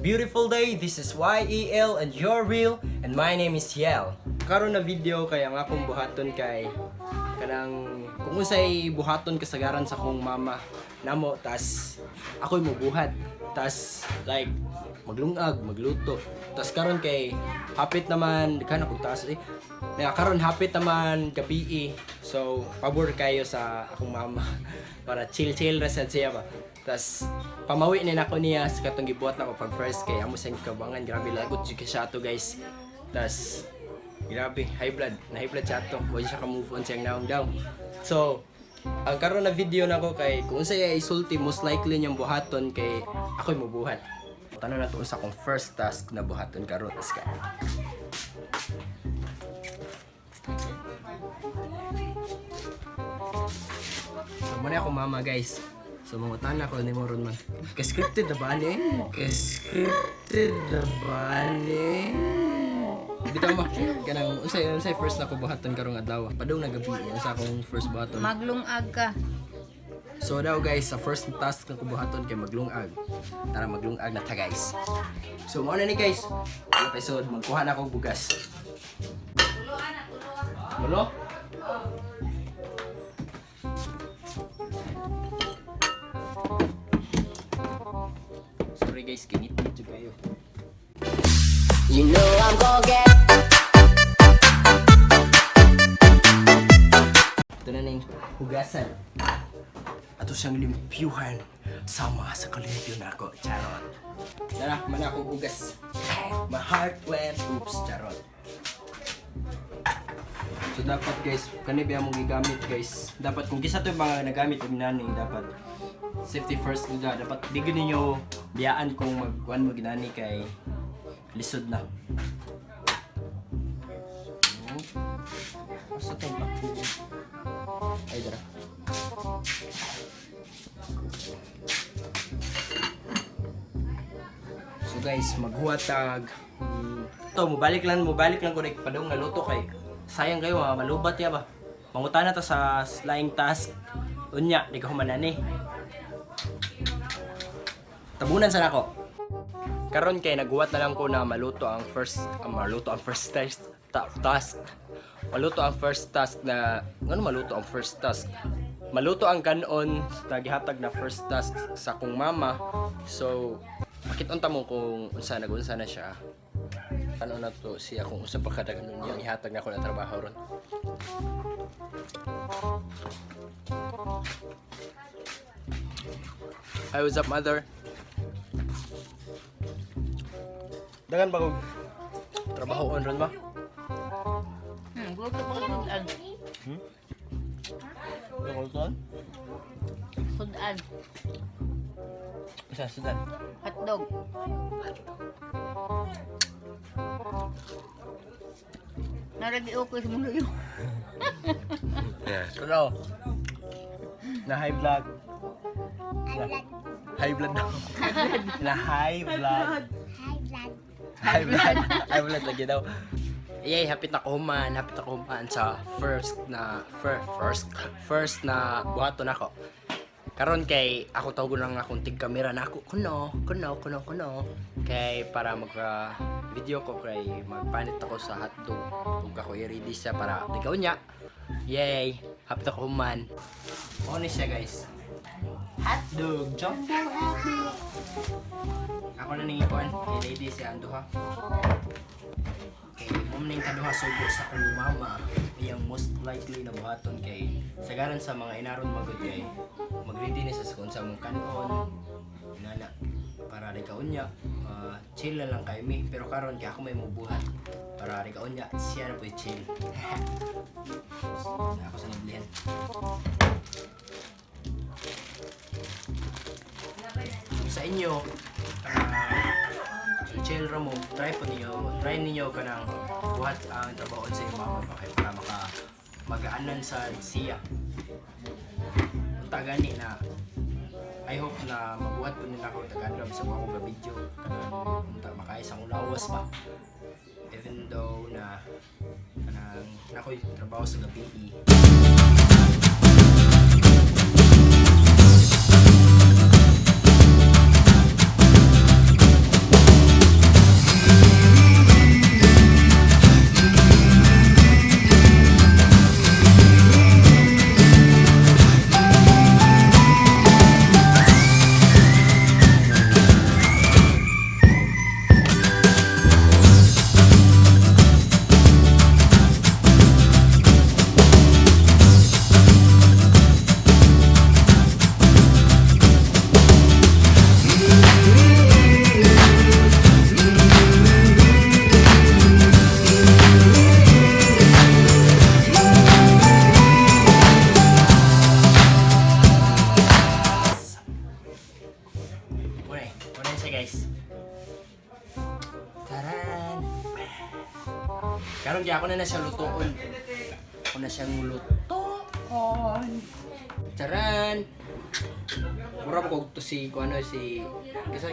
beautiful day. This is YEL and you're real and my name is Yel. Karon na video kay ang akong buhaton kay kanang kung unsay buhaton kasagaran sa akong mama namo tas ako'y mobuhat. Tas like maglungag, magluto. Tas karon kay hapit naman kana kung taas karon hapit naman gabi. So pabor kayo sa akong mama para chill ra sad siya ba. Tas pamawi ni nako niya sa katong gibuhat nako pag first kay amo sa kabangan, grabe lagot jud siya to guys. Tas grabe high blood siya to, wa siya ka move on siyang naong daw. So ang karon na video nako kay kung unsay isulti most likely niyang buhaton kay ako'y mobuhat. Tanan na to sa akong first task na buhaton karon is kay so muna ako mama guys. So mangutan ako ni Moron man. Ka-scripted na ba ni? Ka-scripted na ba ni? Bitaw ma, kanang unsay first na ko buhaton karong adlaw. Padung na gabi sa akong first buhaton. Maglungag ka. So daw guys, sa first task na ko buhaton kay maglungag. Tara maglungag na ta guys. So mo na ni guys. Episode magkuha na ako bugas. Tulo? Sorry guys, kinit-nit juga kayo. You know I'm gonna get. Ito na yung hugasan. Ato siyang limpyuhan sama sa kalimpyo na ako. Charot. Tara, mana akong hugas. My heart went oops. Charot. So dapat guys, kanibya mong gigamit guys. Dapat kung kisa to yung mga nagamit yung nani, dapat safety first nila. Dapat di ninyo biyaan kung magkuhan mo ginani kay lisod na. Asa to ba? Ay dara. So guys, maghuwatag. To mobalik lang ko rin padung nga luto kay sayang kayo malubat ya ba. Mangutan na ta sa flying task. Unya, di ka humanani. Tabunan sa nako. Karon kay naghuwat na lang ko na maluto ang first task. Maluto ang first task na ngano maluto ang first task. Maluto ang kanon sa gihatag na first task sa akong mama. So, makit-unta mo kung unsa na siya. Ano na to siya kung usa pa kada kanon niya ihatag na ako na trabaho ron. Hi, what's up mother? Dagan ba kong trabaho on ron ba? Gulog na pagsudan. Sudan? Sudan. Isa sudan? Hotdog. Naragi okay sa mundo yun. Ano? Na high blood. High blood daw. Na high blood. High blood lagi daw. Yay, hapit na ko human sa first na buhaton ako. Karon kay ako tawgon lang akong tig camera na ako kuno kay para mag video ko kay magpanit ako sa hotdog ug ako i-ready siya para ikaw niya. Yay, hapit ako human. Ano siya guys? Hotdog, jumbo hotdog. Ako na ning ikuan, i-ready siya ang duha. Mumning kaduha sugo sa akong mama iyang most likely na buhaton kay sagaran sa mga inaron magod kay mag-ready ni sa kung sa mong kanon inana para rikaon niya chill na lang kay mi pero karon kay ako may mubuhat para rikaon niya siya na po chill. Ako sa nablihan. Sa inyo chill ra mo, try ninyo kanang buhat ang trabaho sa imong mama para magaanan sa siya. Unta gani na I hope na mabuhat po nila ako tagaan sa mga video kanang unta makaisa kong lawas pa. Even though na kanang nakoy trabaho sa gabi. siya guys. Taran! Karon kaya ako na siya lutuon. Ako na siyang lutuon. Taran! Mura pa kog to si kung ano si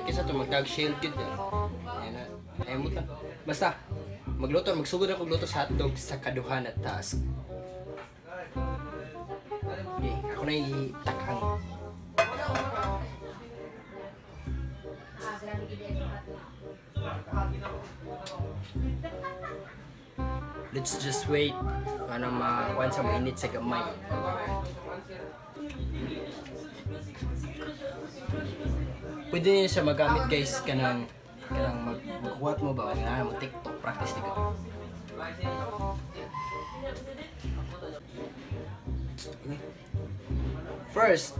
kisa to magdag shield yun. Ayan na. Ayan mo ta. Basta magluto, magsugod ako luto sa hotdog sa kaduhan at taas. Okay, ako na itakang. Let's just wait para makuha sa mainit sa gamay. Pwede niya siya magamit guys kanang magkuhat mo ba mo TikTok practice dito. First,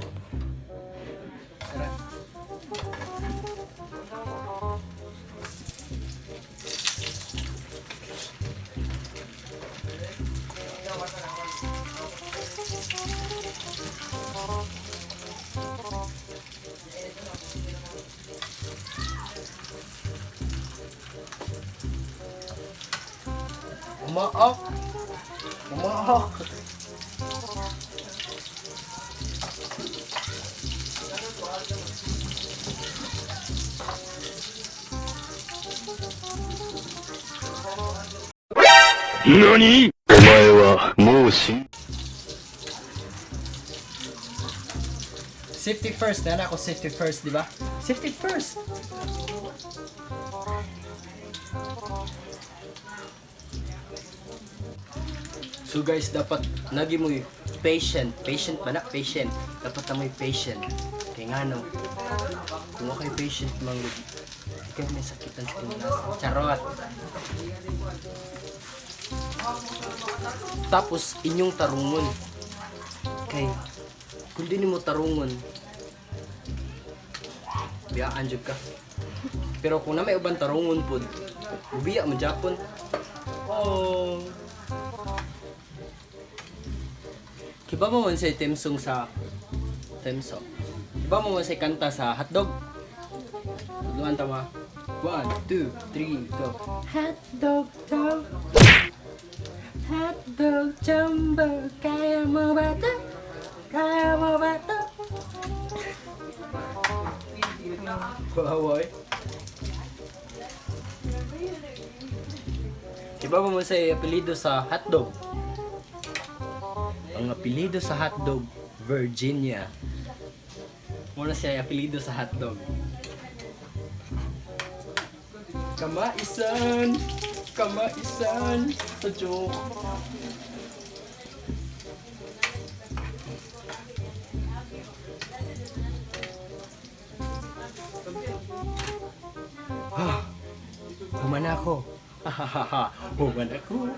tara. Umaak! Umaak! NANI?! お前はもう死ん Safety first, nana ako safety first, di ba? Safety first! So guys, dapat lagi mo patient. Patient ba na? Patient. Dapat na mo patient. Kaya nga no, kung okay patient, ikaw may sakitan sa kinalasan. Charot! Tapos, inyong tarungon. Okay. Kung di mo tarungon, biyaan dyan ka. Pero kung na may ubang tarungon po, biya mo Japon. Oh. Kiba mo man sa temsong sa temso. Kiba mo man sa kanta sa hotdog. Luan tama. 1, 2, 3, go. Hotdog jumbo. Hotdog jumbo. Kaya mo ba ito? Kaya mo ba ito? Wow, Iba mo sa apelido sa hotdog. Ang apelido sa hotdog, Virginia. Muna siya apelido sa hotdog. Kamaisan! Kamaisan! Sa joke. Human ako. Hahaha. Human ako.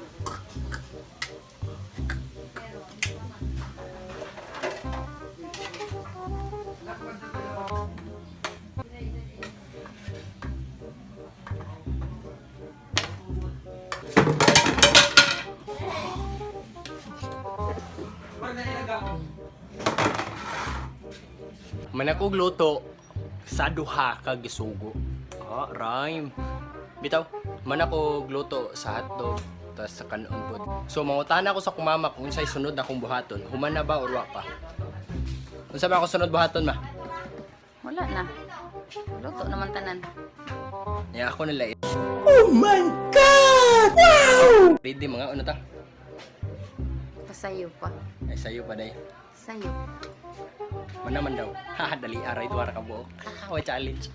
Manakog luto sa duha ka gisugo. Rhyme. Bitaw, manakog luto sa hotdog tas sa kanon pod. So mangutana ako sa kumama kung unsay sunod na akong buhaton. Human na ba or wa pa? Unsa ba ako sunod buhaton ma? Wala na. Luto naman tanan. Ya ako nila. Oh my god! Wow! Ready mga ano ta? Pasayo pa. Ay sayo pa day. Sayo. Manaman daw. Haha, dali aray duwara ka buok. Haha, challenge.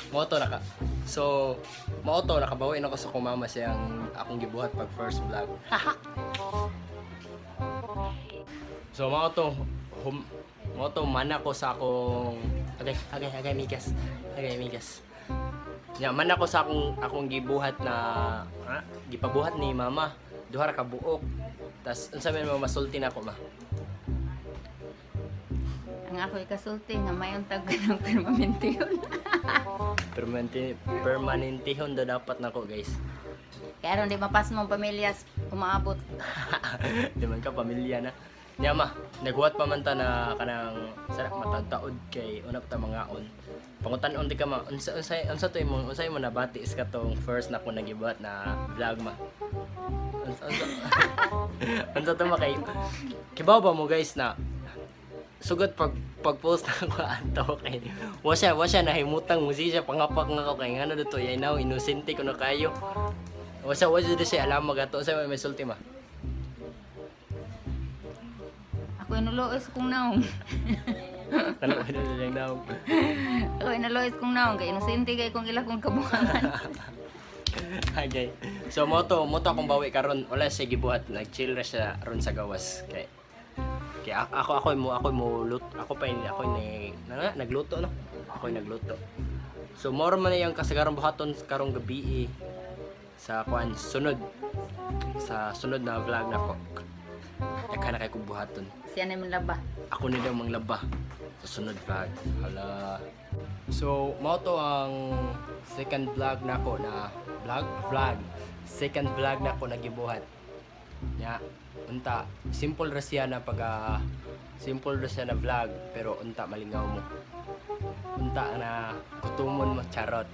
Moto na ka. So, moto nakabawi ako sa kumama siyang akong gibuhat pag first vlog. Haha. So, moto man ako sa akong agay migas. Agay migas. Ya, man ako sa akong gibuhat na gipabuhat ni mama. Duha ra ka buok. Tas unsa man masulti na ako ma? Ang ako ikasulti nga mayong tag ng permanentihon. Permanentihon do dapat nako guys. Kaya ron di mapas mong pamilyas umaabot. Di man ka pamilya na. Nya ma, naghuwat pa man ta na kanang sarap matataod kay una pa ta mangaon. Pangutan-on di ka ma, unsa to imong unsay mo nabati is katong first na ko nagibuhat na vlog ma. Unsa to ma kay kibaw ba mo guys na sugod pag-post na ko ato kay wa siya nahimutang mo siya pangapak nga ko kay ngano dito yay now inosente ko na kayo. Wa siya alam magato sa may sulti ma. Ako inulois kong naong. Ano ba yung daw? Ako inulois kong naong. Kaya inosente kay kong ila kong kabuhangan. Okay. So mo to akong bawi karon wala siya gibuhat nag-chill ra siya ron sa gawas kay ako ni nagluto no. Ako nagluto. So more man yung kasagaran buhaton karong gabi sa kuan sunod na vlog na ko. Daghan na kay kong buhaton. Siya na yung laba. Ako na daw manglaba sa sunod vlog. Hala. So, mao to ang second vlog na ko na vlog. Second vlog na ko nagibuhat. Nya, unta simple ra siya na simple ra siya na vlog pero unta malingaw mo. Unta na kutumon mo charot.